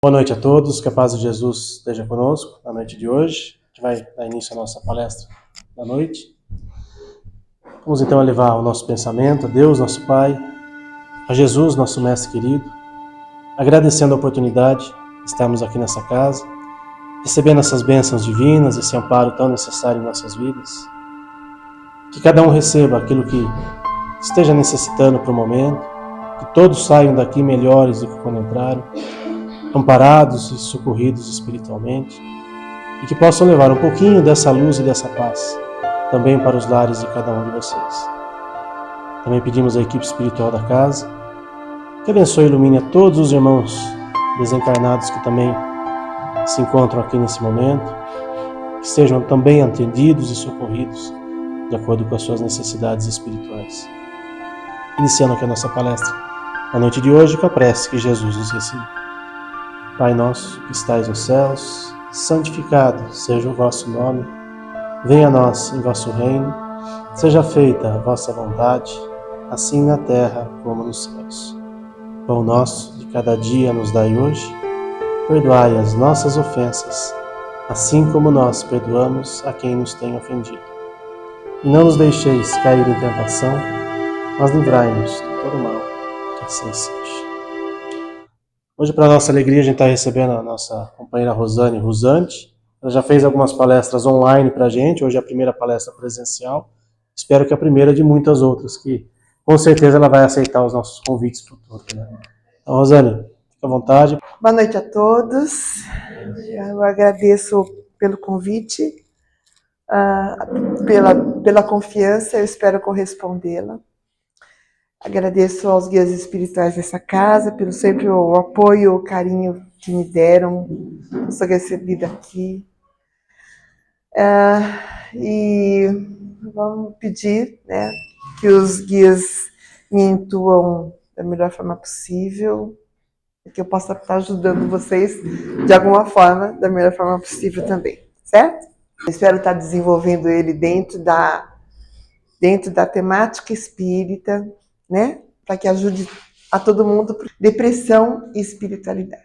Boa noite a todos, que a paz de Jesus esteja conosco na noite de hoje. A gente vai dar início à nossa palestra da noite. Vamos então elevar o nosso pensamento a Deus, nosso Pai, a Jesus, nosso Mestre querido, agradecendo a oportunidade de estarmos aqui nessa casa, recebendo essas bênçãos divinas, esse amparo tão necessário em nossas vidas. Que cada um receba aquilo que esteja necessitando para o momento, que todos saiam daqui melhores do que quando entraram, amparados e socorridos espiritualmente, e que possam levar um pouquinho dessa luz e dessa paz também para os lares de cada um de vocês. Também pedimos à equipe espiritual da casa que abençoe e ilumine a todos os irmãos desencarnados que também se encontram aqui nesse momento, que sejam também atendidos e socorridos de acordo com as suas necessidades espirituais. Iniciando aqui a nossa palestra na noite de hoje com a prece que Jesus nos ensina. Pai nosso que estais nos céus, santificado seja o vosso nome, venha a nós em vosso reino, seja feita a vossa vontade, assim na terra como nos céus. Pão nosso de cada dia nos dai hoje, perdoai as nossas ofensas, assim como nós perdoamos a quem nos tem ofendido. E não nos deixeis cair em tentação, mas livrai-nos de todo mal, que assim seja. Hoje, para nossa alegria, a gente está recebendo a nossa companheira Rosane Rusante. Ela já fez algumas palestras online para a gente, hoje é a primeira palestra presencial. Espero que a primeira de muitas outras, que com certeza ela vai aceitar os nossos convites futuros. Né? Então, Rosane, fica à vontade. Boa noite a todos. Eu agradeço pelo convite, pela confiança, eu espero correspondê-la. Agradeço aos guias espirituais dessa casa, pelo sempre o apoio, o carinho que me deram. Sou recebida aqui. E vamos pedir, né, que os guias me intuam da melhor forma possível, que eu possa estar ajudando vocês de alguma forma, da melhor forma possível também, certo? Eu espero estar desenvolvendo ele dentro da temática espírita, né? Para que ajude a todo mundo. Depressão e espiritualidade.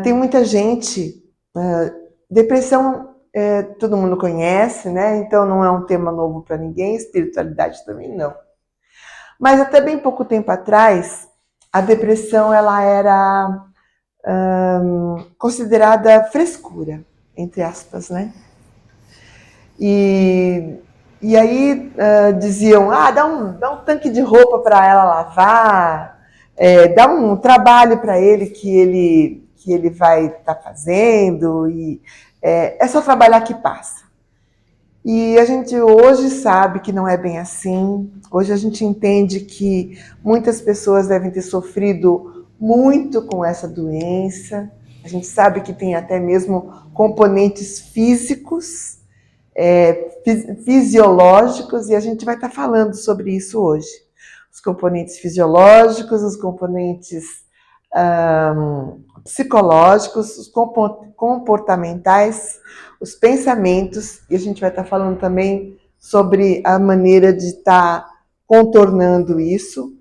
Tem muita gente... depressão todo mundo conhece, né? Então não é um tema novo para ninguém, espiritualidade também não. Mas até bem pouco tempo atrás, a depressão ela era considerada frescura, entre aspas, né? E aí diziam, dá um tanque de roupa para ela lavar, dá um trabalho para ele que ele vai estar fazendo, e é só trabalhar que passa. E a gente hoje sabe que não é bem assim. Hoje a gente entende que muitas pessoas devem ter sofrido muito com essa doença. A gente sabe que tem até mesmo componentes físicos, fisiológicos, e a gente vai estar falando sobre isso hoje. Os componentes fisiológicos, os componentes psicológicos, os comportamentais, os pensamentos, e a gente vai estar falando também sobre a maneira de estar contornando isso,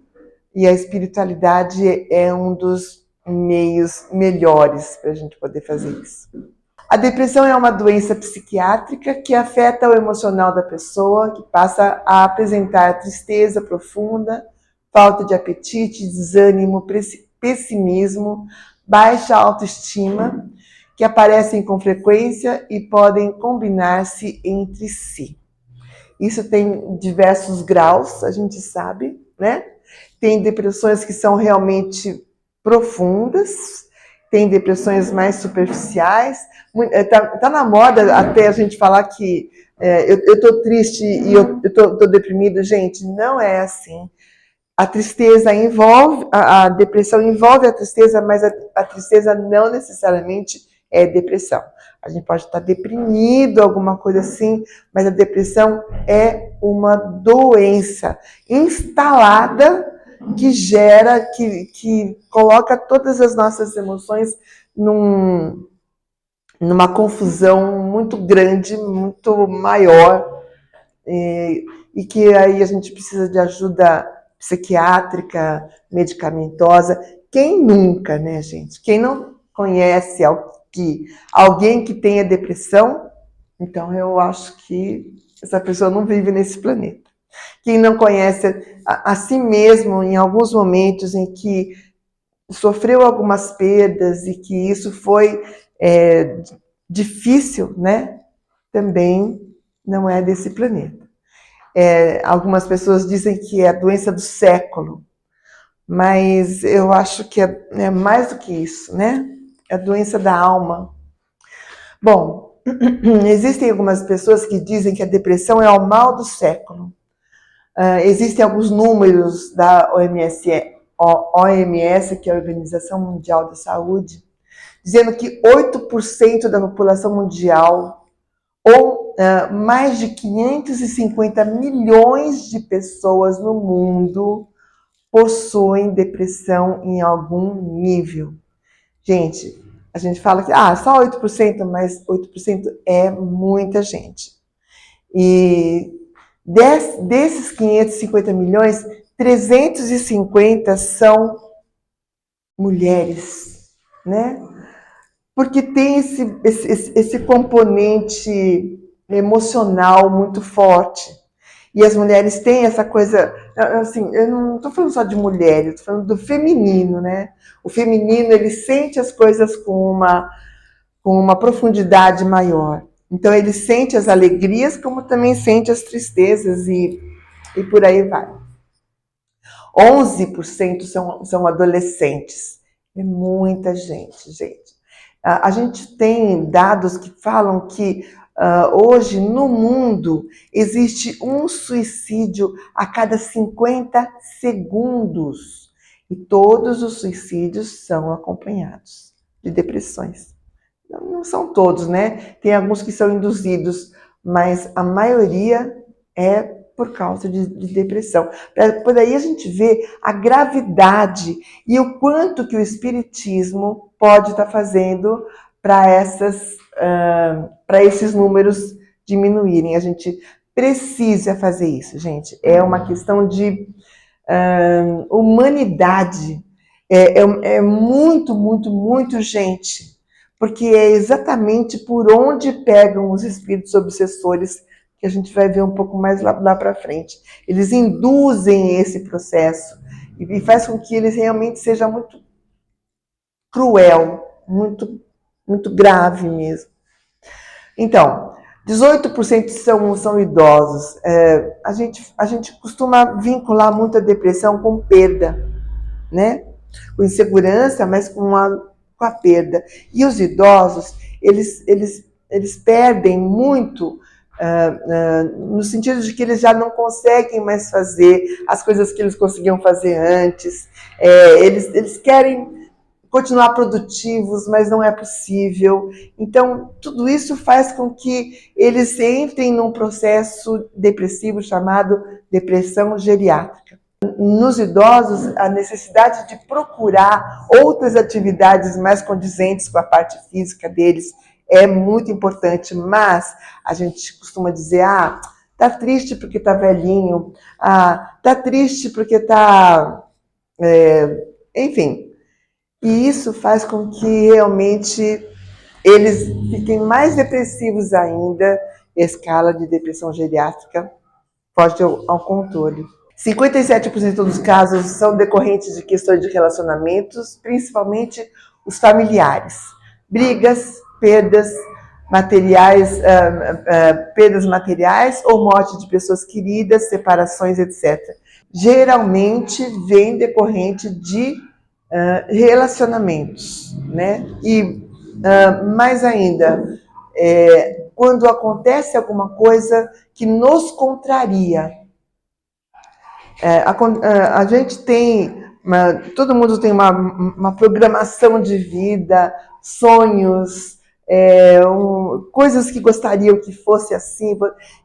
e a espiritualidade é um dos meios melhores para a gente poder fazer isso. A depressão é uma doença psiquiátrica que afeta o emocional da pessoa, que passa a apresentar tristeza profunda, falta de apetite, desânimo, pessimismo, baixa autoestima, que aparecem com frequência e podem combinar-se entre si. Isso tem diversos graus, a gente sabe, né? Tem depressões que são realmente profundas, tem depressões mais superficiais. Tá na moda até a gente falar que eu tô triste e eu tô deprimido. Gente, não é assim. A tristeza envolve, a depressão envolve a tristeza, mas a tristeza não necessariamente é depressão. A gente pode estar deprimido, alguma coisa assim, mas a depressão é uma doença instalada que gera, que coloca todas as nossas emoções numa confusão muito grande, muito maior, e que aí a gente precisa de ajuda psiquiátrica, medicamentosa. Quem nunca, né, gente? Quem não conhece alguém que tenha depressão, então eu acho que essa pessoa não vive nesse planeta. Quem não conhece a si mesmo em alguns momentos em que sofreu algumas perdas e que isso foi difícil, né? Também não é desse planeta. Algumas pessoas dizem que é a doença do século, mas eu acho que é mais do que isso, né? É a doença da alma. Bom, existem algumas pessoas que dizem que a depressão é o mal do século. Existem alguns números da OMS, que é a Organização Mundial da Saúde, dizendo que 8% da população mundial, ou mais de 550 milhões de pessoas no mundo, possuem depressão em algum nível. Gente, a gente fala que só 8%, mas 8% é muita gente. E desses 550 milhões, 350 são mulheres, né? Porque tem esse componente emocional muito forte. E as mulheres têm essa coisa, assim, eu não estou falando só de mulher, eu estou falando do feminino, né? O feminino, ele sente as coisas com uma profundidade maior. Então, ele sente as alegrias, como também sente as tristezas e por aí vai. 11% são adolescentes. É muita gente, gente. A gente tem dados que falam que hoje no mundo existe um suicídio a cada 50 segundos. E todos os suicídios são acompanhados de depressões. Não são todos, né? Tem alguns que são induzidos, mas a maioria é por causa de depressão. Por aí a gente vê a gravidade e o quanto que o espiritismo pode estar fazendo para esses números diminuírem. A gente precisa fazer isso, gente. É uma questão de humanidade. É muito, muito, muito urgente. Porque é exatamente por onde pegam os espíritos obsessores que a gente vai ver um pouco mais lá para frente. Eles induzem esse processo e faz com que ele realmente seja muito cruel, muito, muito grave mesmo. Então, 18% são idosos. A gente costuma vincular muito a depressão com perda, né? Com insegurança, mas com a perda. E os idosos, eles perdem muito no sentido de que eles já não conseguem mais fazer as coisas que eles conseguiam fazer antes. Eles querem continuar produtivos, mas não é possível. Então, tudo isso faz com que eles entrem num processo depressivo chamado depressão geriátrica. Nos idosos, a necessidade de procurar outras atividades mais condizentes com a parte física deles é muito importante, mas a gente costuma dizer, tá triste porque tá velhinho, tá triste porque tá... enfim, e isso faz com que realmente eles fiquem mais depressivos ainda, e a escala de depressão geriátrica foge ao controle. 57% dos casos são decorrentes de questões de relacionamentos, principalmente os familiares. Brigas, perdas materiais ou morte de pessoas queridas, separações, etc. Geralmente vem decorrente de relacionamentos, né? E mais ainda, quando acontece alguma coisa que nos contraria. A gente tem, todo mundo tem uma programação de vida, sonhos, coisas que gostariam que fosse assim,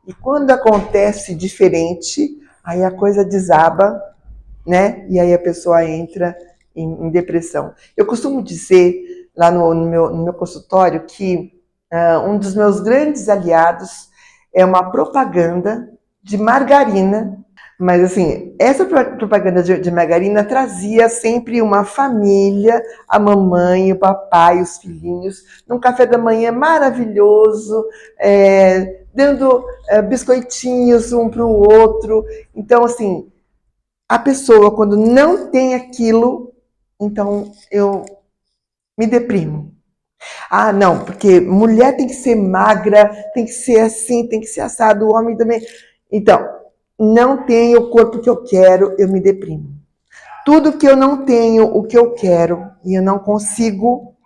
e quando acontece diferente, aí a coisa desaba, né? E aí a pessoa entra em depressão. Eu costumo dizer lá no meu consultório que um dos meus grandes aliados é uma propaganda de margarina Mas, assim, essa propaganda de margarina trazia sempre uma família, a mamãe, o papai, os filhinhos, num café da manhã maravilhoso, dando biscoitinhos um para o outro. Então, assim, a pessoa, quando não tem aquilo, então eu me deprimo. Ah, não, porque mulher tem que ser magra, tem que ser assim, tem que ser assado, o homem também. Então, não tenho o corpo que eu quero, eu me deprimo. Tudo que eu não tenho o que eu quero e eu não consigo,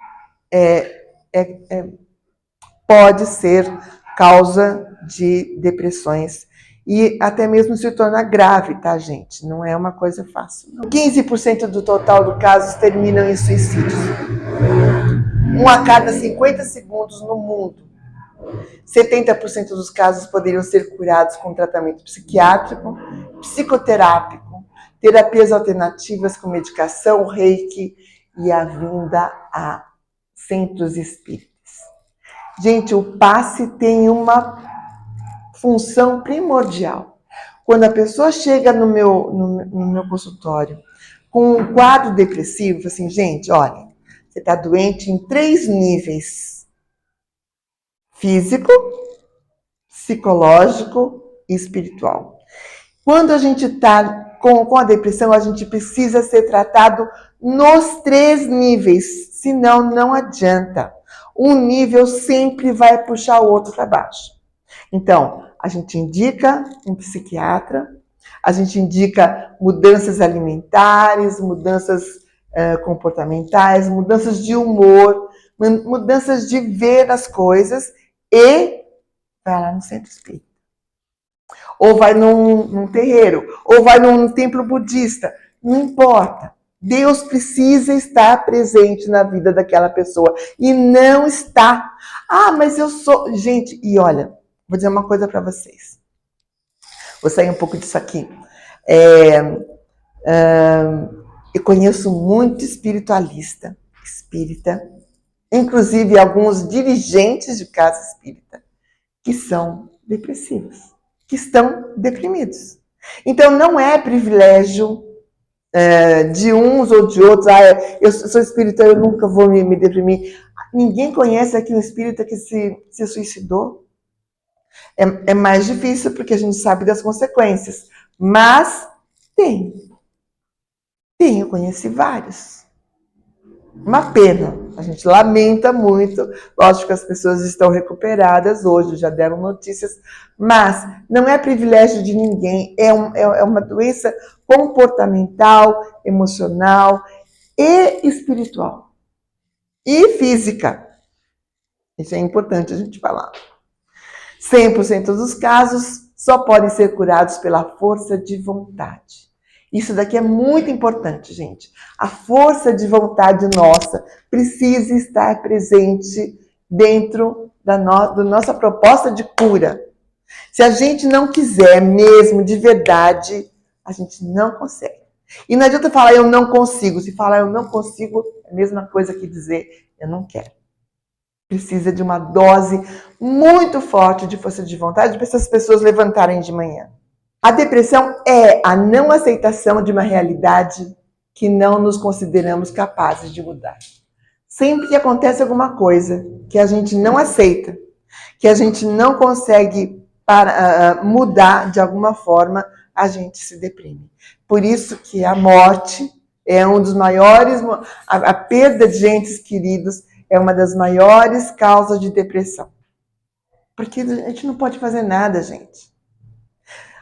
pode ser causa de depressões. E até mesmo se torna grave, tá, gente? Não é uma coisa fácil. Não. 15% do total dos casos terminam em suicídios. 1 a cada 50 segundos no mundo. 70% dos casos poderiam ser curados com tratamento psiquiátrico, psicoterápico, terapias alternativas com medicação, reiki e a vinda a centros espíritas. Gente, o passe tem uma função primordial. Quando a pessoa chega no meu consultório com um quadro depressivo, assim, gente, olha, você está doente em 3 níveis: físico, psicológico e espiritual. Quando a gente está com a depressão, a gente precisa ser tratado nos 3 níveis, senão não adianta. Um nível sempre vai puxar o outro para baixo. Então, a gente indica um psiquiatra, a gente indica mudanças alimentares, mudanças comportamentais, mudanças de humor, mudanças de ver as coisas e vai lá no centro espírita. Ou vai num terreiro, ou vai num templo budista. Não importa. Deus precisa estar presente na vida daquela pessoa. E não está. Ah, mas eu sou... Gente, e olha, vou dizer uma coisa para vocês. Vou sair um pouco disso aqui. Eu conheço muito espiritualista, espírita, inclusive alguns dirigentes de casa espírita, que são depressivos, que estão deprimidos. Então, não é privilégio de uns ou de outros. Ah, eu sou espírita, eu nunca vou me deprimir. Ninguém conhece aqui um espírita que se suicidou. É mais difícil porque a gente sabe das consequências. Mas tem. Eu conheci vários. Uma pena. A gente lamenta muito. Lógico que as pessoas estão recuperadas hoje, já deram notícias. Mas não é privilégio de ninguém. É uma doença comportamental, emocional e espiritual. E física. Isso é importante a gente falar. 100% dos casos só podem ser curados pela força de vontade. Isso daqui é muito importante, gente. A força de vontade nossa precisa estar presente dentro da nossa proposta de cura. Se a gente não quiser mesmo, de verdade, a gente não consegue. E não adianta falar eu não consigo. Se falar eu não consigo, é a mesma coisa que dizer eu não quero. Precisa de uma dose muito forte de força de vontade para essas pessoas levantarem de manhã. A depressão é a não aceitação de uma realidade que não nos consideramos capazes de mudar. Sempre que acontece alguma coisa que a gente não aceita, que a gente não consegue mudar de alguma forma, a gente se deprime. Por isso que a morte é um dos maiores, a perda de entes queridos é uma das maiores causas de depressão. Porque a gente não pode fazer nada, gente.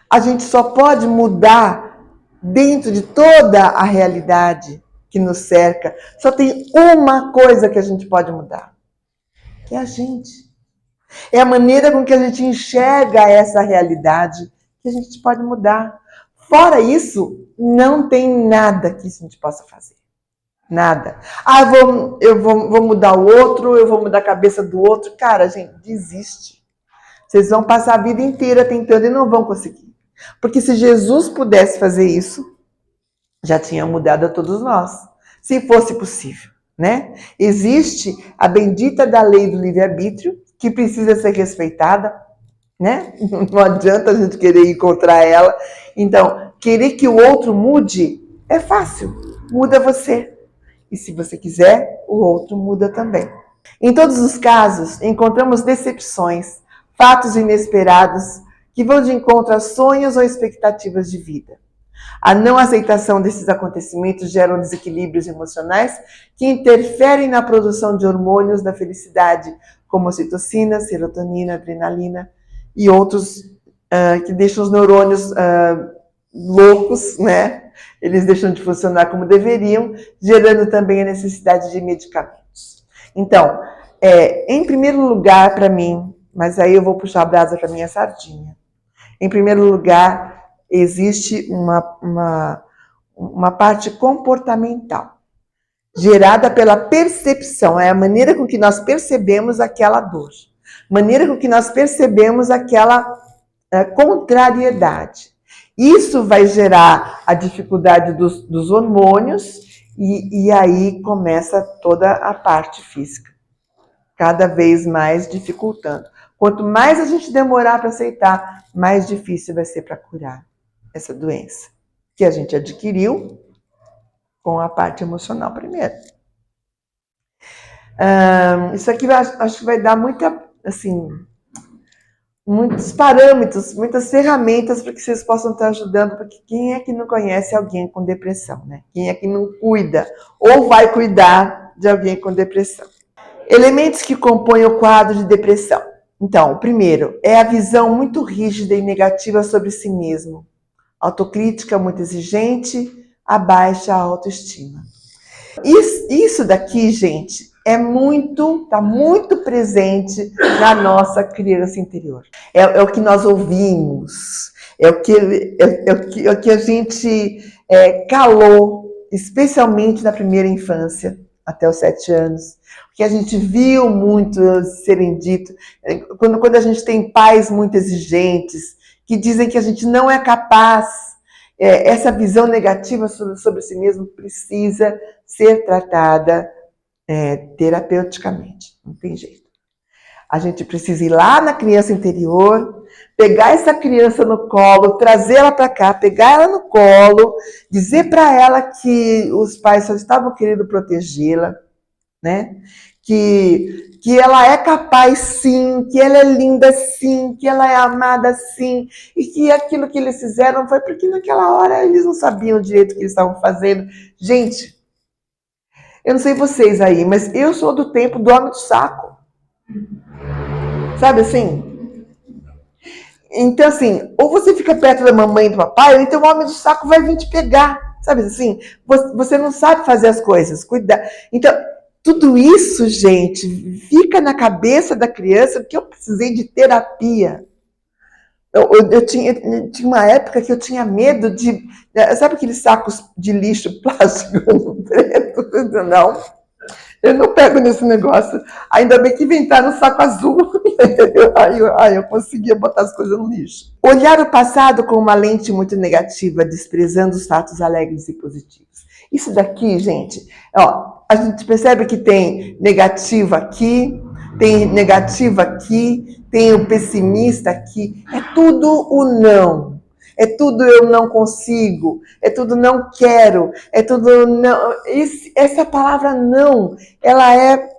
A gente só pode mudar dentro de toda a realidade que nos cerca. Só tem uma coisa que a gente pode mudar, que é a gente. É a maneira com que a gente enxerga essa realidade que a gente pode mudar. Fora isso, não tem nada que a gente possa fazer. Nada. Ah, eu vou mudar o outro, eu vou mudar a cabeça do outro. Cara, gente, desiste. Vocês vão passar a vida inteira tentando e não vão conseguir. Porque se Jesus pudesse fazer isso, já tinha mudado a todos nós. Se fosse possível, né? Existe a bendita da lei do livre-arbítrio, que precisa ser respeitada, né? Não adianta a gente querer ir contra ela. Então, querer que o outro mude é fácil. Muda você. E se você quiser, o outro muda também. Em todos os casos, encontramos decepções, fatos inesperados que vão de encontro a sonhos ou expectativas de vida. A não aceitação desses acontecimentos geram desequilíbrios emocionais que interferem na produção de hormônios da felicidade, como ocitocina, serotonina, adrenalina e outros que deixam os neurônios loucos, né? Eles deixam de funcionar como deveriam, gerando também a necessidade de medicamentos. Então, em primeiro lugar, para mim, mas aí eu vou puxar a brasa para minha sardinha. Em primeiro lugar, existe uma parte comportamental, gerada pela percepção, é a maneira com que nós percebemos aquela dor, maneira com que nós percebemos aquela contrariedade. Isso vai gerar a dificuldade dos hormônios e aí começa toda a parte física, cada vez mais dificultando. Quanto mais a gente demorar para aceitar, mais difícil vai ser para curar essa doença, que a gente adquiriu com a parte emocional primeiro. Isso aqui eu acho que vai dar muitos parâmetros, muitas ferramentas para que vocês possam estar ajudando, porque quem é que não conhece alguém com depressão, né? Quem é que não cuida ou vai cuidar de alguém com depressão? Elementos que compõem o quadro de depressão. Então, o primeiro é a visão muito rígida e negativa sobre si mesmo. Autocrítica muito exigente, a baixa autoestima. Isso daqui, gente, tá muito presente na nossa criança interior. É o que nós ouvimos, é o que a gente calou, especialmente na primeira infância, até os 7 anos. Que a gente viu muito serem dito, quando a gente tem pais muito exigentes, que dizem que a gente não é capaz, essa visão negativa sobre si mesmo precisa ser tratada terapeuticamente, não tem jeito. A gente precisa ir lá na criança interior, pegar essa criança no colo, trazê-la para cá, pegar ela no colo, dizer para ela que os pais só estavam querendo protegê-la, né? Que ela é capaz sim, que ela é linda sim, que ela é amada sim, e que aquilo que eles fizeram foi porque naquela hora eles não sabiam direito o que eles estavam fazendo. Gente, eu não sei vocês aí, mas eu sou do tempo do homem do saco. Sabe assim? Então assim, ou você fica perto da mamãe e do papai, ou então o homem do saco vai vir te pegar. Sabe assim? Você não sabe fazer as coisas, cuidar. Então, tudo isso, gente, fica na cabeça da criança, porque eu precisei de terapia. Eu tinha uma época que eu tinha medo de... Sabe aqueles sacos de lixo plástico preto? Não, eu não pego nesse negócio. Ainda bem que inventaram um saco azul. Aí eu conseguia botar as coisas no lixo. Olhar o passado com uma lente muito negativa, desprezando os fatos alegres e positivos. Isso daqui, gente, ó, a gente percebe que tem negativo aqui, tem negativo aqui, tem o pessimista aqui. É tudo o não. É tudo eu não consigo. É tudo não quero. É tudo não. Essa palavra não, ela é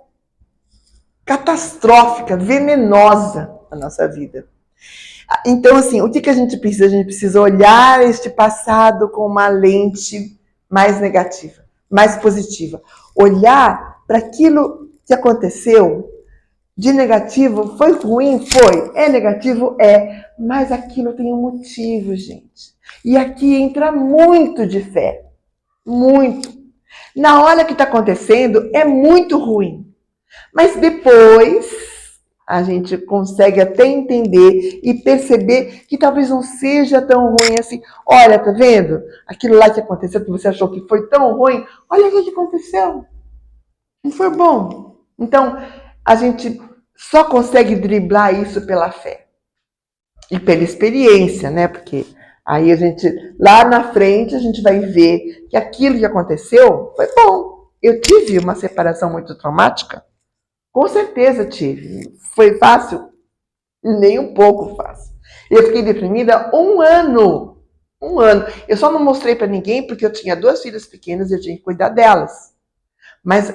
catastrófica, venenosa na nossa vida. Então, assim, o que a gente precisa? A gente precisa olhar este passado com uma lente mais negativa, mais positiva. Olhar para aquilo que aconteceu de negativo. Foi ruim? Foi. É negativo? É. Mas aquilo tem um motivo, gente. E aqui entra muito de fé. Muito. Na hora que está acontecendo, é muito ruim. Mas depois a gente consegue até entender e perceber que talvez não seja tão ruim assim. Olha, tá vendo? Aquilo lá que aconteceu, que você achou que foi tão ruim, olha o que aconteceu. Não foi bom. Então, a gente só consegue driblar isso pela fé. E pela experiência, né? Porque aí a gente, lá na frente, a gente vai ver que aquilo que aconteceu foi bom. Eu tive uma separação muito traumática? Com certeza tive. Foi fácil? Nem um pouco fácil. Eu fiquei deprimida 1 ano. Um ano. Eu só não mostrei para ninguém porque eu tinha 2 filhas pequenas e eu tinha que cuidar delas. Mas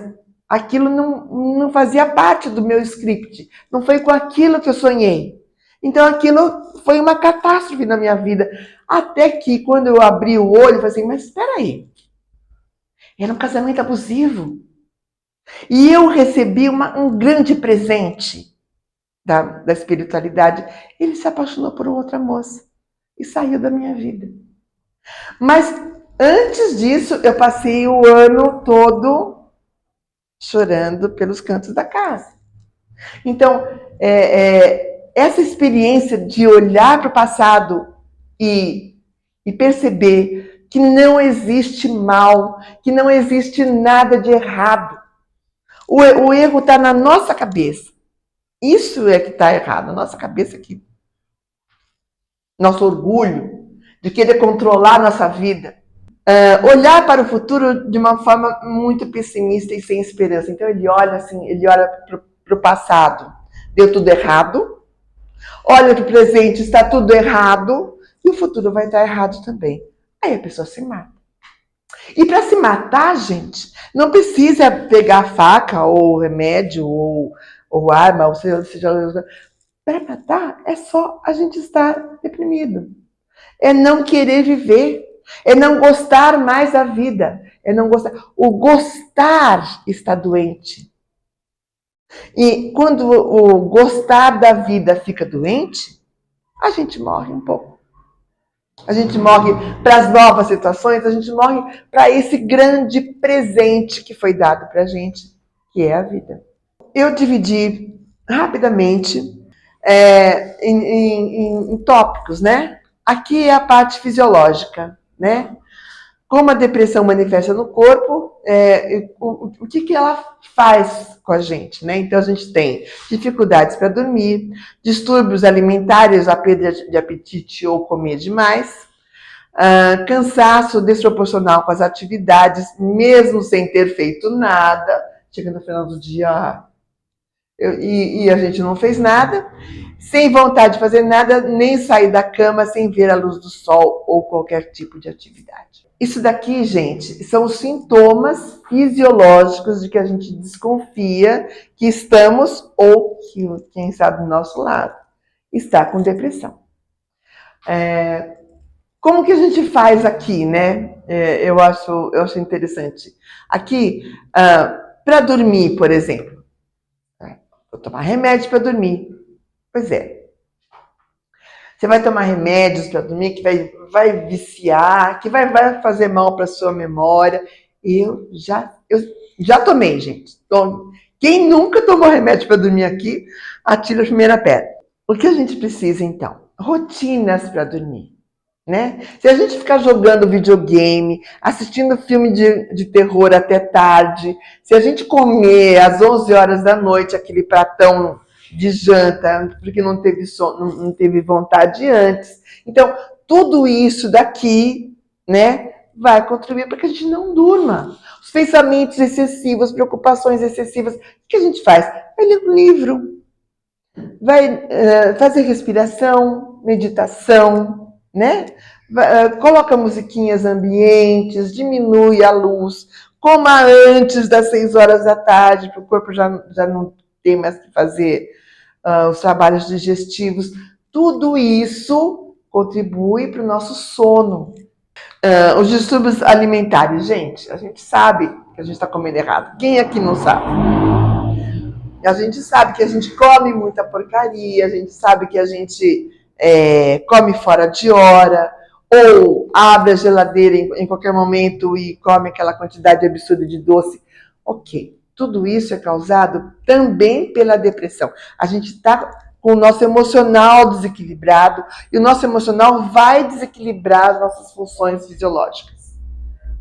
aquilo não fazia parte do meu script. Não foi com aquilo que eu sonhei. Então aquilo foi uma catástrofe na minha vida. Até que quando eu abri o olho, eu falei assim, mas espera aí. Era um casamento abusivo. E eu recebi um grande presente da espiritualidade. Ele se apaixonou por outra moça e saiu da minha vida. Mas antes disso, eu passei o ano todo chorando pelos cantos da casa. Então, essa experiência de olhar para o passado e perceber que não existe mal, que não existe nada de errado. O erro está na nossa cabeça. Isso é que está errado, na nossa cabeça aqui. Nosso orgulho de querer controlar a nossa vida. Olhar para o futuro de uma forma muito pessimista e sem esperança. Então ele olha assim, ele olha para o passado, deu tudo errado. Olha para o presente, está tudo errado. E o futuro vai estar errado também. Aí a pessoa se mata. E para se matar, gente, não precisa pegar faca ou remédio ou arma, ou seja, para matar é só a gente estar deprimido. É não querer viver, é não gostar mais da vida, é não gostar. O gostar está doente. E quando o gostar da vida fica doente, a gente morre um pouco. A gente morre para as novas situações, a gente morre para esse grande presente que foi dado para a gente, que é a vida. Eu dividi rapidamente em tópicos, né? Aqui é a parte fisiológica, né? Como a depressão manifesta no corpo, o que ela faz com a gente, né? Então a gente tem dificuldades para dormir, distúrbios alimentares, a perda de apetite ou comer demais, cansaço desproporcional com as atividades, mesmo sem ter feito nada. Chega no final do dia e a gente não fez nada, sem vontade de fazer nada, nem sair da cama sem ver a luz do sol ou qualquer tipo de atividade. Isso daqui, gente, são os sintomas fisiológicos de que a gente desconfia que estamos, ou que quem está do nosso lado, está com depressão. Como que a gente faz aqui, né? Eu acho interessante. Aqui, para dormir, por exemplo, vou tomar remédio para dormir. Pois é. Você vai tomar remédios para dormir que vai viciar, que vai fazer mal para sua memória. Eu já tomei, gente. Quem nunca tomou remédio para dormir aqui, atira a primeira pedra. O que a gente precisa, então? Rotinas para dormir. Né? Se a gente ficar jogando videogame, assistindo filme de terror até tarde, se a gente comer às 11 horas da noite aquele pratão de janta, porque não teve sono, não teve vontade antes. Então, tudo isso daqui, né, vai contribuir para que a gente não durma. Os pensamentos excessivos, preocupações excessivas, o que a gente faz? Vai ler um livro, vai fazer respiração, meditação, né? Coloca musiquinhas ambientes, diminui a luz, coma antes das 6 horas da tarde, para o corpo já não tem mais que fazer os trabalhos digestivos. Tudo isso contribui para o nosso sono. Os distúrbios alimentares, gente, a gente sabe que a gente está comendo errado. Quem aqui não sabe? A gente sabe que a gente come muita porcaria, a gente sabe que a gente come fora de hora, ou abre a geladeira em qualquer momento e come aquela quantidade absurda de doce. Ok, tudo isso é causado também pela depressão. A gente está com o nosso emocional desequilibrado e o nosso emocional vai desequilibrar as nossas funções fisiológicas.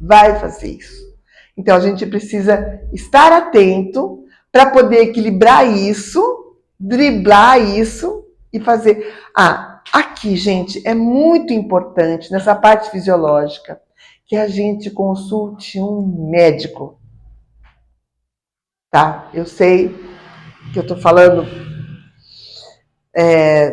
Vai fazer isso. Então a gente precisa estar atento para poder equilibrar isso, driblar isso e fazer... Aqui, gente, é muito importante, nessa parte fisiológica, que a gente consulte um médico. Tá? Eu sei que eu tô falando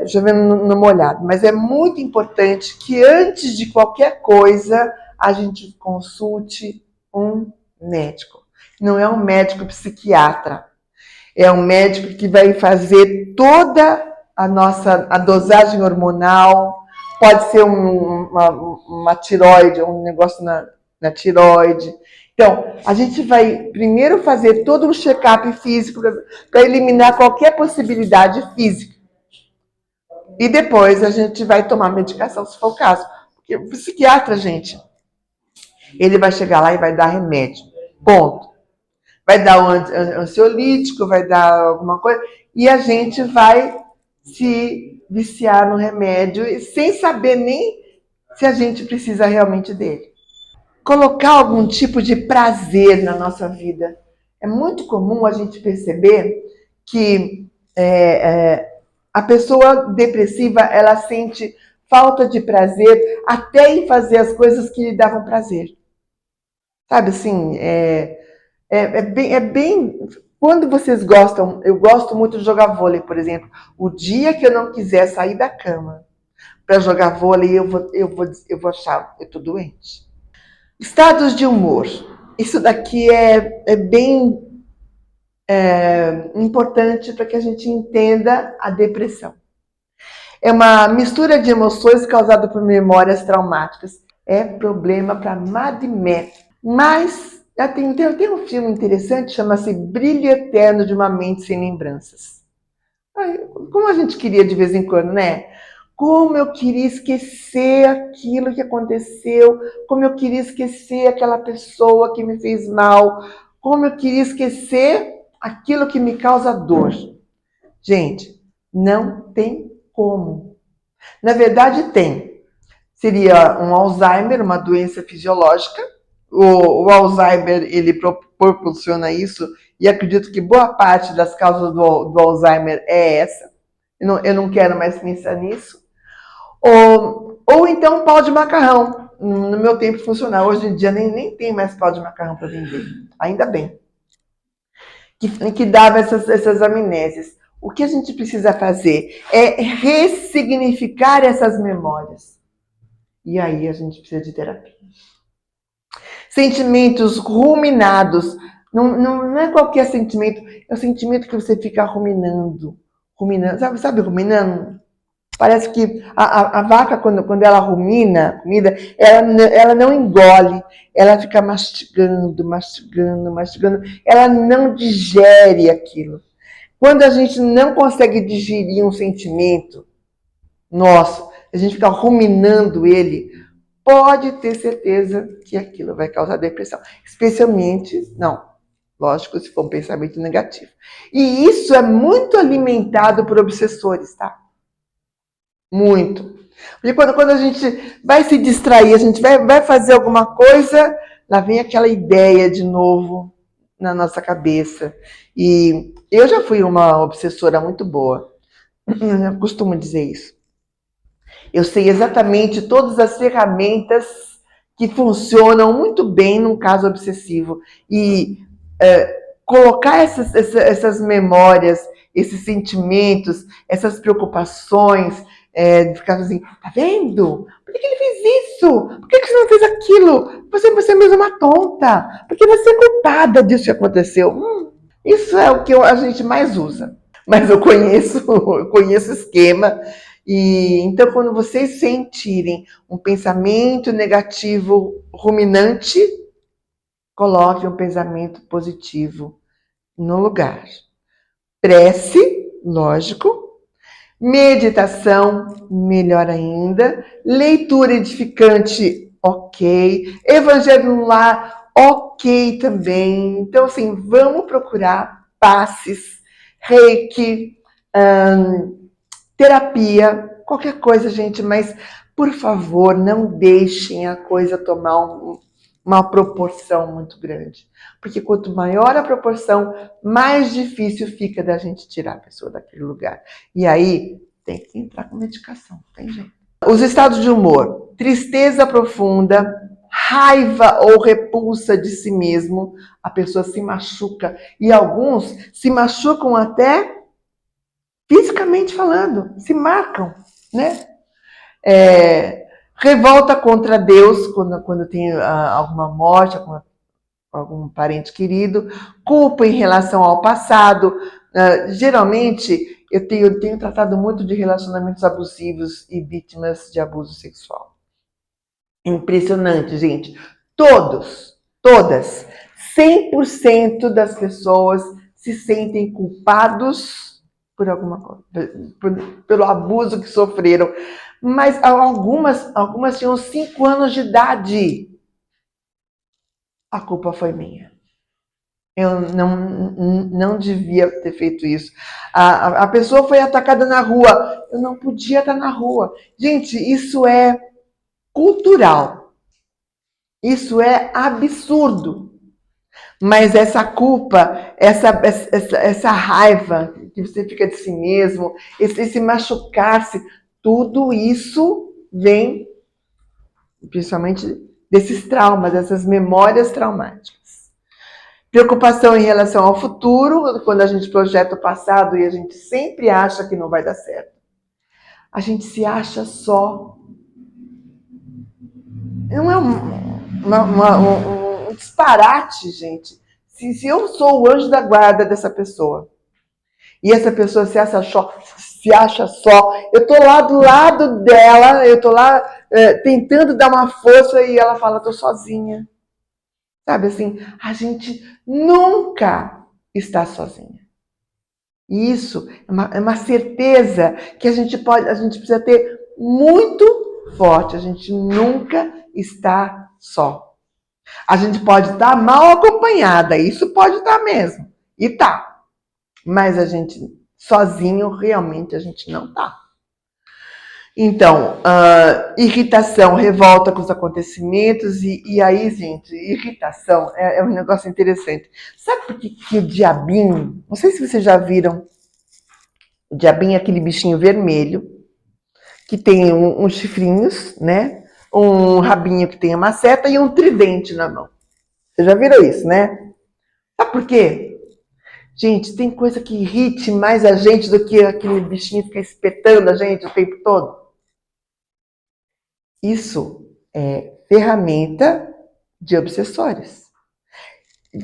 chovendo no molhado. Mas é muito importante que antes de qualquer coisa a gente consulte um médico. Não é um médico psiquiatra, é um médico que vai fazer toda a dosagem hormonal, pode ser uma tiroide, um negócio na tiroide. Então, a gente vai primeiro fazer todo um check-up físico para eliminar qualquer possibilidade física. E depois a gente vai tomar medicação, se for o caso. Porque o psiquiatra, gente, ele vai chegar lá e vai dar remédio. Ponto. Vai dar um ansiolítico, vai dar alguma coisa, e a gente vai se viciar no remédio sem saber nem se a gente precisa realmente dele. Colocar algum tipo de prazer na nossa vida. É muito comum a gente perceber que a pessoa depressiva, ela sente falta de prazer até em fazer as coisas que lhe davam prazer. Sabe assim, é bem. Quando vocês gostam, eu gosto muito de jogar vôlei, por exemplo. O dia que eu não quiser sair da cama para jogar vôlei, eu vou achar, eu tô doente. Estados de humor. Isso daqui é bem importante para que a gente entenda a depressão. É uma mistura de emoções causada por memórias traumáticas. É problema para Mad Men. Mas tem um filme interessante, chama-se Brilho Eterno de uma Mente Sem Lembranças. Como a gente queria de vez em quando, né? Como eu queria esquecer aquilo que aconteceu, como eu queria esquecer aquela pessoa que me fez mal, como eu queria esquecer aquilo que me causa dor. Gente, não tem como. Na verdade, tem. Seria um Alzheimer, uma doença fisiológica. O Alzheimer, ele proporciona isso, e acredito que boa parte das causas do Alzheimer é essa. Eu não quero mais pensar nisso. Ou então pau de macarrão. No meu tempo funcionava. Hoje em dia nem tem mais pau de macarrão para vender. Ainda bem. Que dava essas amnésias. O que a gente precisa fazer é ressignificar essas memórias. E aí a gente precisa de terapia. Sentimentos ruminados. Não é qualquer sentimento. É o sentimento que você fica ruminando. Sabe ruminando? Parece que a vaca, quando ela rumina comida, ela não engole, ela fica mastigando. Ela não digere aquilo. Quando a gente não consegue digerir um sentimento nosso, a gente fica ruminando ele, pode ter certeza que aquilo vai causar depressão. Especialmente, lógico, se for um pensamento negativo. E isso é muito alimentado por obsessores, tá? Muito. Porque quando a gente vai se distrair, a gente vai fazer alguma coisa, lá vem aquela ideia de novo na nossa cabeça. E eu já fui uma obsessora muito boa. Eu costumo dizer isso. Eu sei exatamente todas as ferramentas que funcionam muito bem num caso obsessivo. E colocar essas memórias, esses sentimentos, essas preocupações, de ficar assim, tá vendo? Por que ele fez isso? Por que você não fez aquilo? Você mesmo é uma tonta. Porque você é culpada disso que aconteceu. Isso é o que a gente mais usa. Mas eu conheço o esquema. E então, quando vocês sentirem um pensamento negativo ruminante, coloque um pensamento positivo no lugar. Prece, lógico. Meditação, melhor ainda. Leitura edificante, ok. Evangelho no lar, ok também. Então, assim, vamos procurar passes, reiki, terapia, qualquer coisa, gente. Mas, por favor, não deixem a coisa tomar uma proporção muito grande. Porque quanto maior a proporção, mais difícil fica da gente tirar a pessoa daquele lugar. E aí, tem que entrar com medicação, tem jeito. Os estados de humor. Tristeza profunda, raiva ou repulsa de si mesmo. A pessoa se machuca. E alguns se machucam até fisicamente falando, se marcam, né? Revolta contra Deus quando tem alguma morte, algum parente querido, culpa em relação ao passado. Geralmente, eu tenho tratado muito de relacionamentos abusivos e vítimas de abuso sexual. Impressionante, gente. Todas, 100% das pessoas se sentem culpados por alguma coisa, pelo abuso que sofreram. Mas algumas tinham 5 anos de idade. A culpa foi minha. Eu não devia ter feito isso. A pessoa foi atacada na rua. Eu não podia estar na rua. Gente, isso é cultural. Isso é absurdo. Mas essa culpa, essa raiva que você fica de si mesmo, esse machucar-se, tudo isso vem principalmente desses traumas, dessas memórias traumáticas. Preocupação em relação ao futuro, quando a gente projeta o passado e a gente sempre acha que não vai dar certo. A gente se acha só. Não é um disparate, gente. Se eu sou o anjo da guarda dessa pessoa e essa pessoa se acha só, eu tô lá do lado dela, eu tô lá tentando dar uma força e ela fala, tô sozinha. Sabe assim, a gente nunca está sozinha. E isso é uma certeza que a gente precisa ter muito forte. A gente nunca está só. A gente pode estar mal acompanhada, isso pode estar mesmo. E tá. Mas a gente sozinho, realmente, a gente não tá. Então, irritação, revolta com os acontecimentos, e aí, gente, irritação é um negócio interessante. Sabe por que o diabinho, não sei se vocês já viram, o diabinho é aquele bichinho vermelho, que tem uns chifrinhos, né? Um rabinho que tem uma seta e um tridente na mão. Vocês já viram isso, né? Sabe por quê? Gente, tem coisa que irrite mais a gente do que aquele bichinho ficar espetando a gente o tempo todo. Isso é ferramenta de obsessores.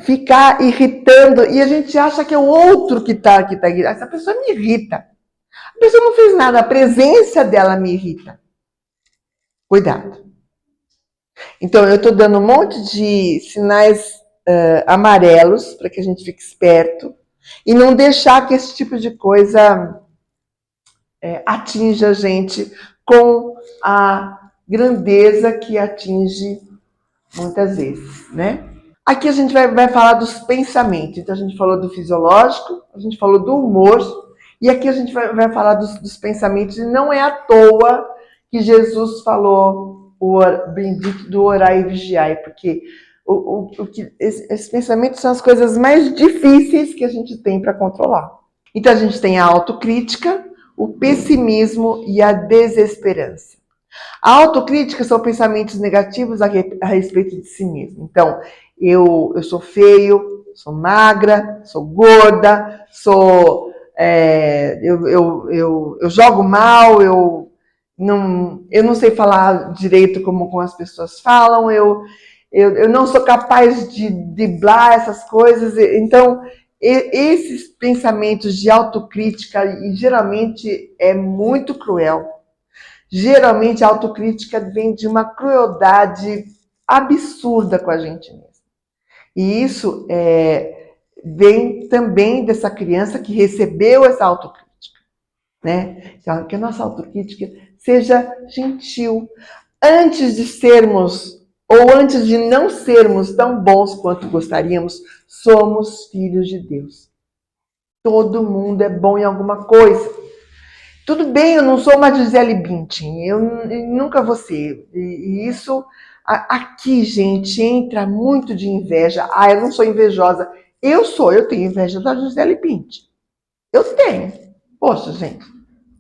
Ficar irritando, e a gente acha que é o outro que tá irritando. Essa pessoa me irrita. A pessoa não fez nada, a presença dela me irrita. Cuidado. Então, eu estou dando um monte de sinais amarelos para que a gente fique esperto e não deixar que esse tipo de coisa atinja a gente com a grandeza que atinge muitas vezes, né? Aqui a gente vai falar dos pensamentos. Então, a gente falou do fisiológico, a gente falou do humor, e aqui a gente vai falar dos pensamentos. E não é à toa que Jesus falou o bendito do orar e vigiar, porque esses pensamentos são as coisas mais difíceis que a gente tem para controlar. Então, a gente tem a autocrítica, o pessimismo e a desesperança. A autocrítica são pensamentos negativos a respeito de si mesmo. Então, eu sou feio, sou magra, sou gorda, eu jogo mal, eu não sei falar direito como as pessoas falam, eu não sou capaz de driblar essas coisas. Então, esses pensamentos de autocrítica, e geralmente é muito cruel. Geralmente a autocrítica vem de uma crueldade absurda com a gente mesmo. E isso vem também dessa criança que recebeu essa autocrítica, né? Então, que a nossa autocrítica seja gentil. Antes de sermos, ou antes de não sermos tão bons quanto gostaríamos, somos filhos de Deus. Todo mundo é bom em alguma coisa. Tudo bem, eu não sou uma Gisele Bündchen, eu nunca vou ser. E isso, aqui, gente, entra muito de inveja. Eu não sou invejosa. Eu tenho inveja da Gisele Bündchen. Eu tenho. Poxa, gente,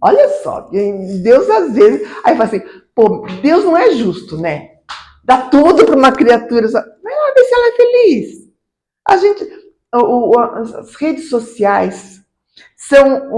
olha só, Deus às vezes... Aí fala assim, pô, Deus não é justo, né? Dá tudo para uma criatura, mas ela vê se ela é feliz. As redes sociais são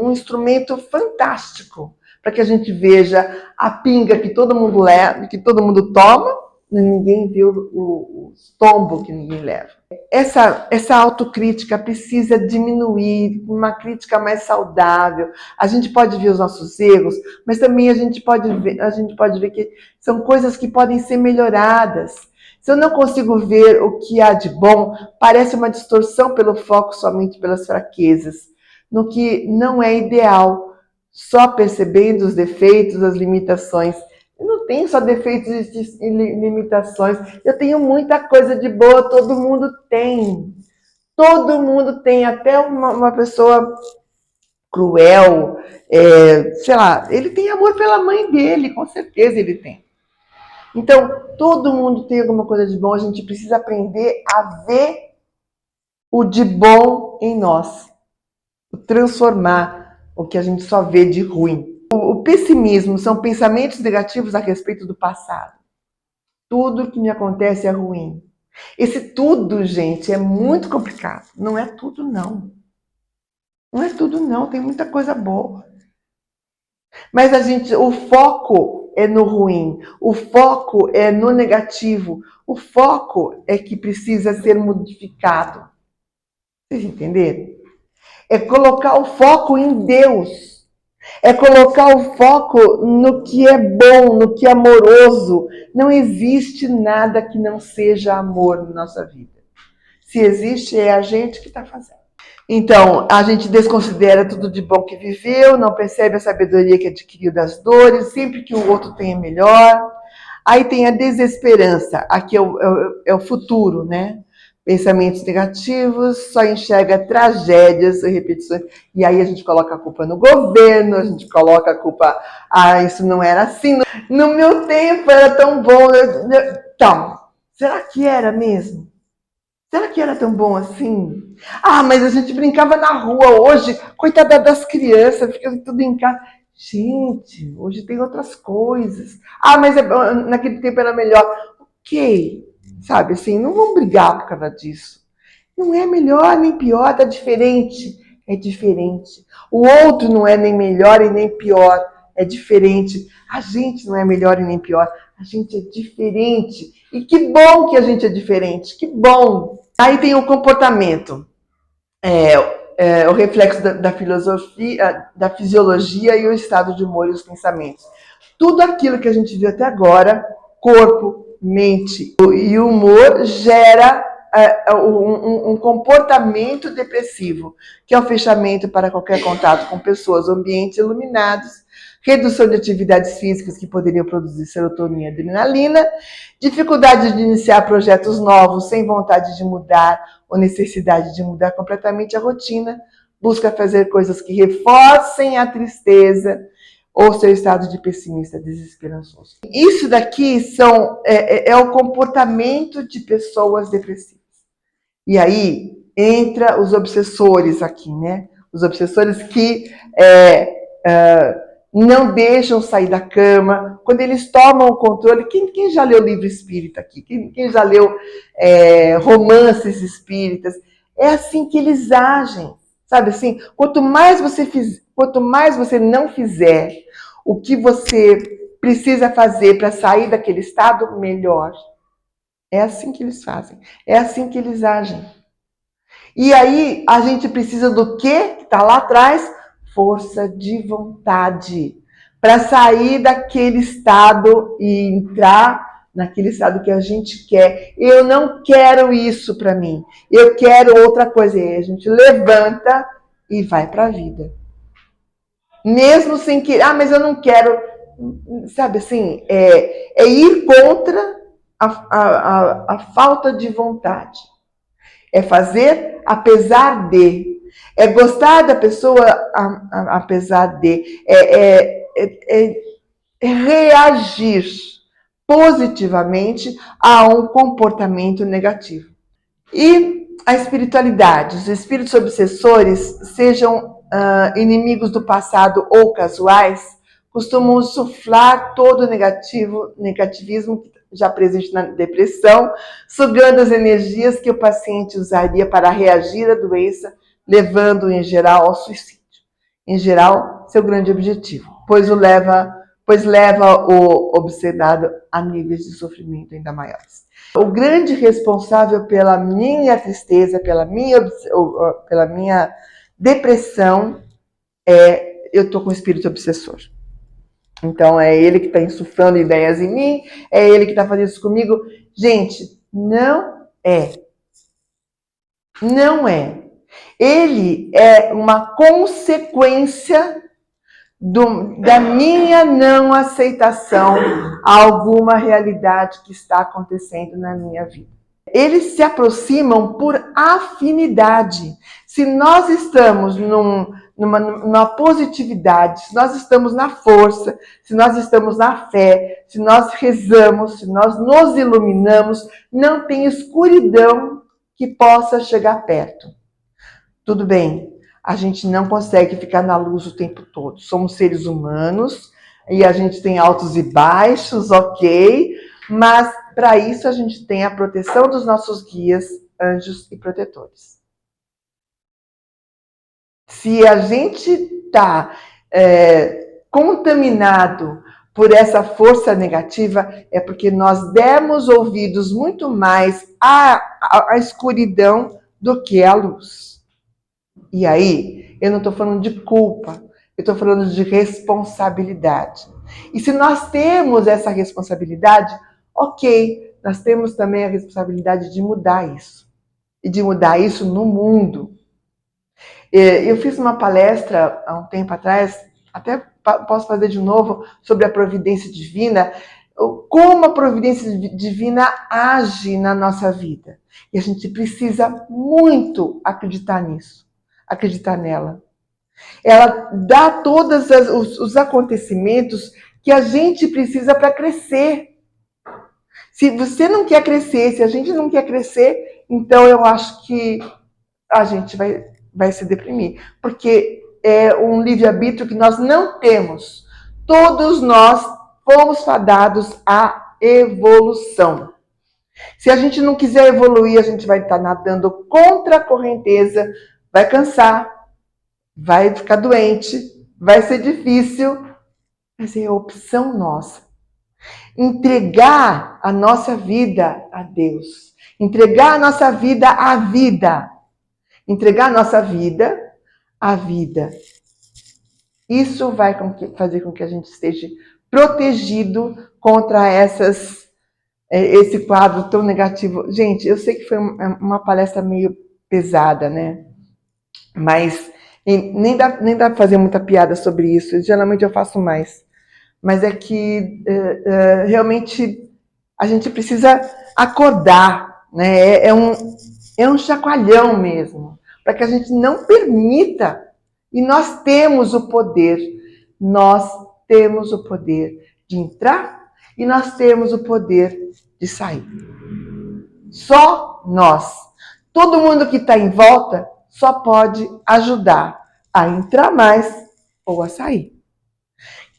um instrumento fantástico para que a gente veja a pinga que todo mundo leva, que todo mundo toma, e ninguém vê o tombo que ninguém leva. Essa autocrítica precisa diminuir, uma crítica mais saudável. A gente pode ver os nossos erros, mas também a gente pode ver que são coisas que podem ser melhoradas. Se eu não consigo ver o que há de bom, parece uma distorção pelo foco somente pelas fraquezas, no que não é ideal, só percebendo os defeitos, as limitações. Eu não tenho só defeitos e limitações, eu tenho muita coisa de boa, todo mundo tem. Todo mundo tem, até uma pessoa cruel, sei lá, ele tem amor pela mãe dele, com certeza ele tem. Então, todo mundo tem alguma coisa de bom, a gente precisa aprender a ver o de bom em nós, transformar o que a gente só vê de ruim. O pessimismo são pensamentos negativos a respeito do passado. Tudo que me acontece é ruim. Esse tudo, gente, é muito complicado. Não é tudo, não. Não é tudo, não. Tem muita coisa boa. Mas o foco é no ruim. O foco é no negativo. O foco é que precisa ser modificado. Vocês entenderam? É colocar o foco em Deus. É colocar o foco no que é bom, no que é amoroso. Não existe nada que não seja amor na nossa vida. Se existe, é a gente que está fazendo. Então, a gente desconsidera tudo de bom que viveu, não percebe a sabedoria que adquiriu das dores, sempre que o outro tem melhor. Aí tem a desesperança, aqui é o futuro, né? Pensamentos negativos, só enxerga tragédias e repetições. E aí a gente coloca a culpa no governo, a gente coloca a culpa... isso não era assim. No meu tempo era tão bom. Então, será que era mesmo? Será que era tão bom assim? Mas a gente brincava na rua hoje. Coitada das crianças, fica tudo em casa. Gente, hoje tem outras coisas. Mas naquele tempo era melhor. Ok. Sabe assim, não vamos brigar por causa disso. Não é melhor nem pior, tá diferente. É diferente. O outro não é nem melhor e nem pior. É diferente. A gente não é melhor e nem pior. A gente é diferente. E que bom que a gente é diferente. Que bom. Aí tem o comportamento. O reflexo da filosofia, da fisiologia e o estado de humor e os pensamentos. Tudo aquilo que a gente viu até agora, corpo, mente e humor, gera um comportamento depressivo, que é o fechamento para qualquer contato com pessoas, ambientes iluminados, redução de atividades físicas que poderiam produzir serotonina e adrenalina, dificuldade de iniciar projetos novos sem vontade de mudar ou necessidade de mudar completamente a rotina, busca fazer coisas que reforcem a tristeza, ou seu estado de pessimista desesperançoso. Isso daqui é o comportamento de pessoas depressivas. E aí entra os obsessores aqui, né? Os obsessores que não deixam sair da cama. Quando eles tomam o controle... Quem já leu livro espírita aqui? Quem já leu romances espíritas? É assim que eles agem. Sabe assim? Quanto mais você não fizer o que você precisa fazer para sair daquele estado, melhor. É assim que eles fazem. É assim que eles agem. E aí, a gente precisa do quê? Que está lá atrás? Força de vontade. Para sair daquele estado e entrar naquele estado que a gente quer. Eu não quero isso para mim. Eu quero outra coisa. E aí a gente levanta e vai para a vida. Mesmo sem que... mas eu não quero... Sabe assim? É ir contra a falta de vontade. É fazer apesar de. É gostar da pessoa apesar de. É reagir positivamente a um comportamento negativo. E a espiritualidade. Os espíritos obsessores, sejam inimigos do passado ou casuais, costumam insuflar todo o negativismo já presente na depressão, sugando as energias que o paciente usaria para reagir à doença levando em geral ao suicídio. Em geral, seu grande objetivo, pois leva o obsedado a níveis de sofrimento ainda maiores. O grande responsável pela minha tristeza, pela minha depressão, eu estou com o espírito obsessor. Então, é ele que está insuflando ideias em mim, é ele que está fazendo isso comigo. Gente, não é. Não é. Ele é uma consequência da minha não aceitação a alguma realidade que está acontecendo na minha vida. Eles se aproximam por afinidade. Se nós estamos numa positividade, se nós estamos na força, se nós estamos na fé, se nós rezamos, se nós nos iluminamos, não tem escuridão que possa chegar perto. Tudo bem, a gente não consegue ficar na luz o tempo todo. Somos seres humanos e a gente tem altos e baixos, ok? Mas para isso a gente tem a proteção dos nossos guias, anjos e protetores. Se a gente está contaminado por essa força negativa, é porque nós demos ouvidos muito mais à escuridão do que à luz. E aí, eu não estou falando de culpa, eu estou falando de responsabilidade. E se nós temos essa responsabilidade, ok, nós temos também a responsabilidade de mudar isso. E de mudar isso no mundo. Eu fiz uma palestra há um tempo atrás, até posso fazer de novo, sobre a providência divina, como a providência divina age na nossa vida. E a gente precisa muito acreditar nisso, acreditar nela. Ela dá todos os acontecimentos que a gente precisa para crescer. Se você não quer crescer, se a gente não quer crescer, então eu acho que a gente vai se deprimir. Porque é um livre-arbítrio que nós não temos. Todos nós fomos fadados à evolução. Se a gente não quiser evoluir, a gente vai estar nadando contra a correnteza, vai cansar, vai ficar doente, vai ser difícil, mas é a opção nossa. Entregar a nossa vida a Deus. Entregar a nossa vida à vida. Entregar a nossa vida à vida. Isso vai fazer com que a gente esteja protegido contra esse quadro tão negativo. Gente, eu sei que foi uma palestra meio pesada, né? Mas nem dá para fazer muita piada sobre isso. Geralmente eu faço mais. Mas é que realmente a gente precisa acordar, né? É um chacoalhão mesmo, para que a gente não permita. E nós temos o poder de entrar e nós temos o poder de sair. Só nós. Todo mundo que está em volta só pode ajudar a entrar mais ou a sair.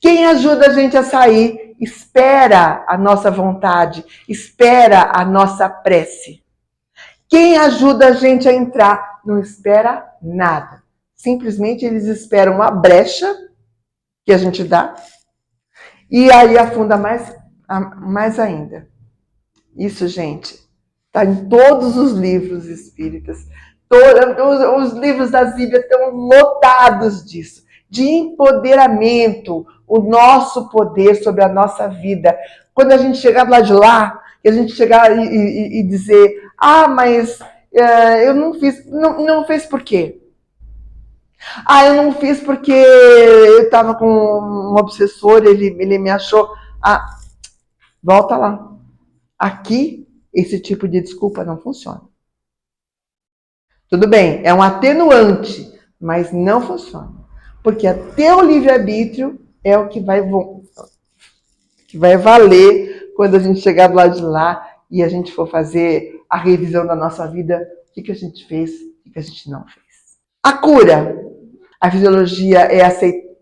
Quem ajuda a gente a sair, espera a nossa vontade, espera a nossa prece. Quem ajuda a gente a entrar, não espera nada. Simplesmente eles esperam uma brecha que a gente dá e aí afunda mais ainda. Isso, gente, está em todos os livros espíritas. Os livros da Bíblia estão lotados disso. De empoderamento, o nosso poder sobre a nossa vida. Quando a gente chegar lá de lá, e a gente chegar e dizer, mas eu não fiz, não fez por quê? Eu não fiz porque eu estava com um obsessor, ele me achou. Volta lá. Aqui, esse tipo de desculpa não funciona. Tudo bem, é um atenuante, mas não funciona. Porque até o livre-arbítrio é o que vai valer quando a gente chegar do lado de lá e a gente for fazer a revisão da nossa vida, o que a gente fez, o que a gente não fez. A cura. A fisiologia é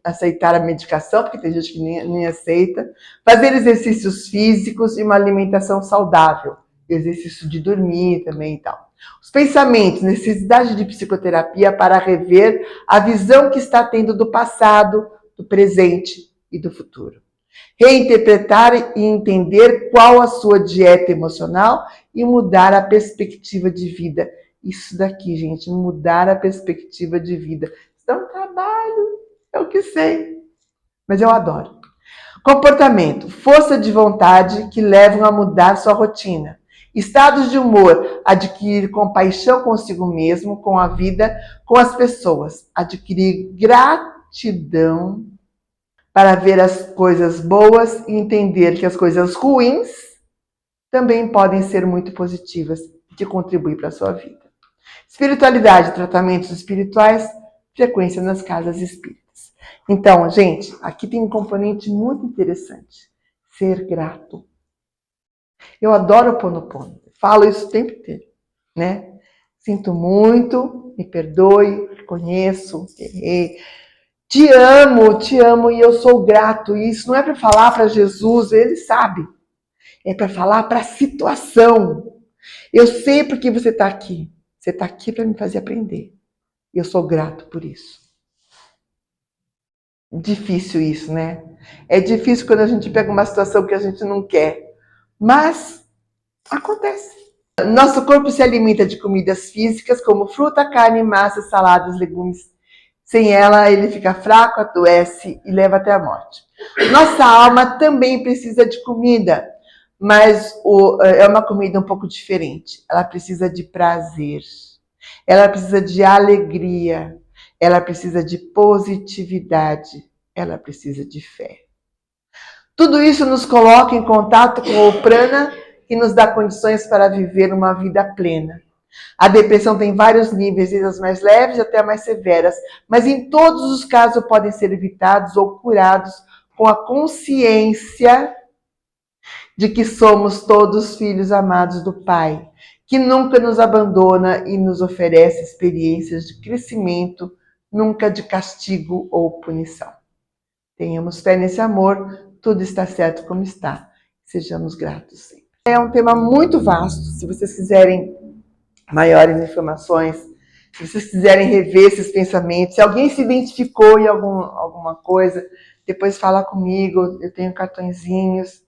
aceitar a medicação, porque tem gente que nem aceita. Fazer exercícios físicos e uma alimentação saudável. Exercício de dormir também e tal. Os pensamentos, necessidade de psicoterapia para rever a visão que está tendo do passado, do presente e do futuro. Reinterpretar e entender qual a sua dieta emocional e mudar a perspectiva de vida. Isso daqui, gente, mudar a perspectiva de vida. Isso dá um trabalho, é o que sei, mas eu adoro. Comportamento, força de vontade que levam a mudar sua rotina. Estados de humor, adquirir compaixão consigo mesmo, com a vida, com as pessoas. Adquirir gratidão para ver as coisas boas e entender que as coisas ruins também podem ser muito positivas e que contribuem para a sua vida. Espiritualidade, tratamentos espirituais, frequência nas casas espíritas. Então, gente, aqui tem um componente muito interessante. Ser grato. Eu adoro o Ho'oponopono. Falo isso o tempo inteiro, né? Sinto muito, me perdoe, reconheço, errei. Te amo e eu sou grato. E isso não é para falar para Jesus, ele sabe. É para falar para a situação. Eu sei porque você está aqui. Você está aqui para me fazer aprender. E eu sou grato por isso. Difícil isso, né? É difícil quando a gente pega uma situação que a gente não quer. Mas acontece. Nosso corpo se alimenta de comidas físicas como fruta, carne, massa, saladas, legumes. Sem ela, ele fica fraco, adoece e leva até a morte. Nossa alma também precisa de comida, mas é uma comida um pouco diferente. Ela precisa de prazer, ela precisa de alegria, ela precisa de positividade, ela precisa de fé. Tudo isso nos coloca em contato com o prana, que nos dá condições para viver uma vida plena. A depressão tem vários níveis, desde as mais leves até as mais severas, mas em todos os casos podem ser evitados ou curados com a consciência de que somos todos filhos amados do Pai, que nunca nos abandona e nos oferece experiências de crescimento, nunca de castigo ou punição. Tenhamos fé nesse amor, tudo está certo como está. Sejamos gratos sempre. É um tema muito vasto, se vocês quiserem maiores informações, se vocês quiserem rever esses pensamentos, se alguém se identificou em alguma coisa, depois fala comigo, eu tenho cartõezinhos,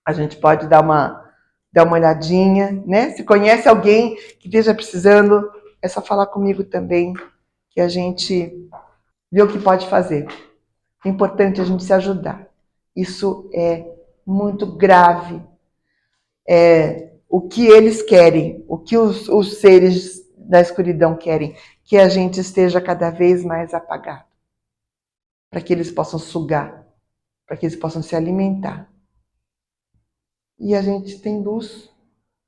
a gente pode dar uma olhadinha, né? Se conhece alguém que esteja precisando, é só falar comigo também, que a gente vê o que pode fazer. É importante a gente se ajudar. Isso é muito grave. O que eles querem, o que os seres da escuridão querem, que a gente esteja cada vez mais apagado, para que eles possam sugar, para que eles possam se alimentar. E a gente tem luz.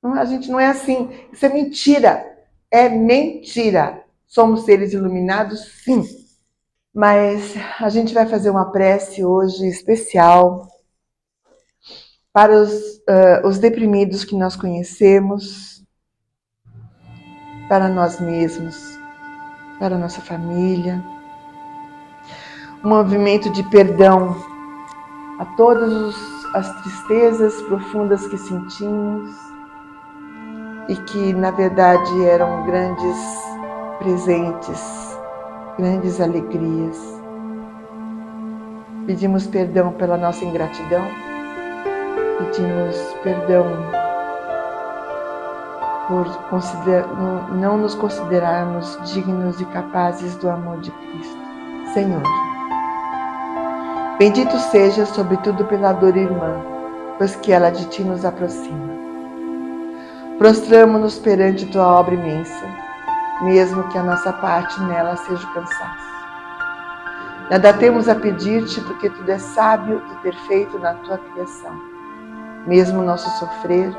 A gente não é assim. Isso é mentira. É mentira. Somos seres iluminados, sim. Mas a gente vai fazer uma prece hoje especial para os deprimidos que nós conhecemos, para nós mesmos, para a nossa família. Um movimento de perdão a todas as tristezas profundas que sentimos e que, na verdade, eram grandes presentes, grandes alegrias. Pedimos perdão pela nossa ingratidão, pedimos perdão por não nos considerarmos dignos e capazes do amor de Cristo. Senhor, bendito seja sobretudo pela dor irmã, pois que ela de Ti nos aproxima. Prostramo-nos perante Tua obra imensa, mesmo que a nossa parte nela seja o cansaço. Nada temos a pedir-te, porque tudo é sábio e perfeito na Tua criação. Mesmo o nosso sofrer,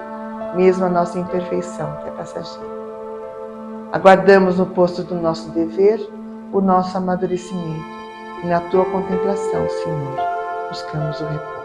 mesmo a nossa imperfeição, que é passageira. Aguardamos no posto do nosso dever o nosso amadurecimento, e na Tua contemplação, Senhor, buscamos o repouso.